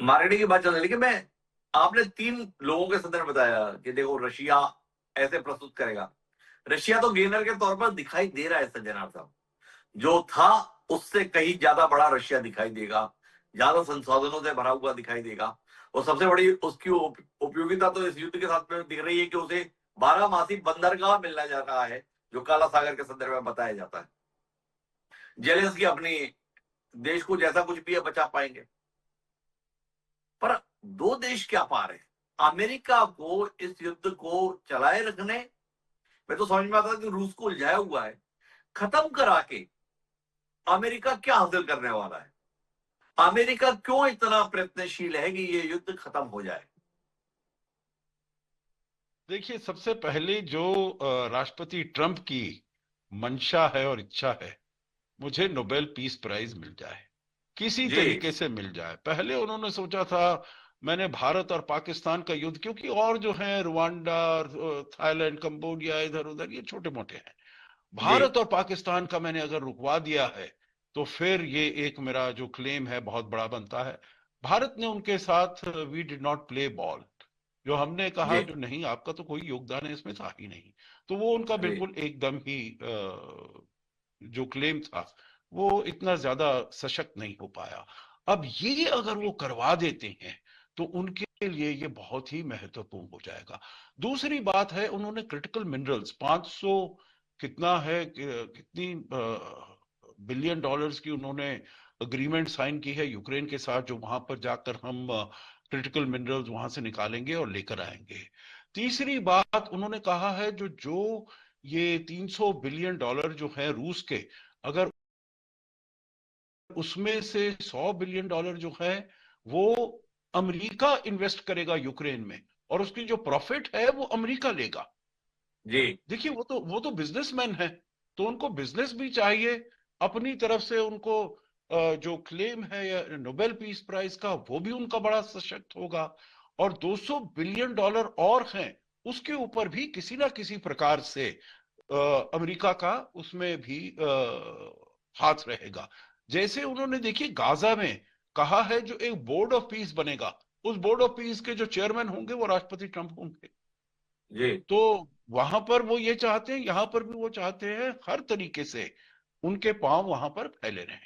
Marketing की बात चल रही है, लेकिन मैं आपने 3 लोगों के संदर्भ में बताया कि देखो रशिया ऐसे प्रस्तुत करेगा। रशिया तो गेनर के तौर पर दिखाई दे रहा है सज्जनार साहब। जो था उससे कहीं ज्यादा बड़ा रशिया दिखाई देगा, ज्यादा संसाधनों से भरा हुआ दिखाई देगा। और सबसे बड़ी उसकी उपयोगिता तो इस युद्ध के साथ में दिख रही है कि उसे 12 मासी बंदरगाह मिलने जा रहा है, जो काला सागर के संदर्भ में बताया जाता है। जेलेंस्की अपनी देश को जैसा कुछ भी है बचा पाएंगे, पर दो देश क्या पा रहे हैं? अमेरिका को इस युद्ध को चलाए रखने में तो समझ में आता है कि रूस को उलझाया हुआ है, खत्म करा के अमेरिका क्या हासिल करने वाला है? अमेरिका क्यों इतना प्रयत्नशील है कि ये युद्ध खत्म हो जाए? देखिए, सबसे पहले जो राष्ट्रपति ट्रंप की मंशा है और इच्छा है, मुझे नोबेल पीस प्राइज मिल जाए, किसी जी। तरीके से मिल जाए। पहले उन्होंने सोचा था, मैंने भारत और पाकिस्तान का युद्ध, क्योंकि और जो है रुवांडा, थाईलैंड, कंबोडिया, इधर उधर ये छोटे मोटे हैं, जी। भारत और पाकिस्तान का मैंने अगर रुकवा दिया है तो फिर ये एक मेरा जो क्लेम है बहुत बड़ा बनता है। भारत ने उनके साथ we did not play ball, जो हमने कहा जी। जो नहीं, आपका तो कोई योगदान है इसमें था ही नहीं। तो वो उनका जी। बिल्कुल एकदम ही जो क्लेम था वो इतना ज्यादा सशक्त नहीं हो पाया। अब ये अगर वो करवा देते हैं तो उनके लिए ये बहुत ही महत्वपूर्ण हो जाएगा। दूसरी बात है, उन्होंने क्रिटिकल मिनरल्स 500 कितना है कितनी बिलियन डॉलर्स की उन्होंने अग्रीमेंट साइन की है यूक्रेन के साथ, जो वहां पर जाकर हम क्रिटिकल मिनरल्स वहां से निकालेंगे और लेकर आएंगे। तीसरी बात, उन्होंने कहा है जो जो ये 300 बिलियन डॉलर जो है रूस के, अगर उसमें से 100 बिलियन डॉलर जो है वो अमेरिका इन्वेस्ट करेगा यूक्रेन में, और उसकी जो प्रॉफिट है वो अमेरिका लेगा। जी। देखिए, वो तो बिजनेसमैन है, तो उनको बिजनेस भी चाहिए। अपनी तरफ से उनको जो क्लेम है या नोबेल पीस प्राइज का, वो भी उनका बड़ा सशक्त होगा। और 200 बिलियन डॉलर और हैं, उसके ऊपर भी किसी ना किसी प्रकार से अमेरिका का उसमें भी हाथ रहेगा। जैसे उन्होंने देखिए गाजा में कहा है, जो एक बोर्ड ऑफ पीस बनेगा, उस बोर्ड ऑफ पीस के जो चेयरमैन होंगे वो राष्ट्रपति ट्रंप होंगे। जी। तो वहां पर वो ये चाहते हैं, यहां पर भी वो चाहते हैं, हर तरीके से उनके पांव वहां पर फैले रहे।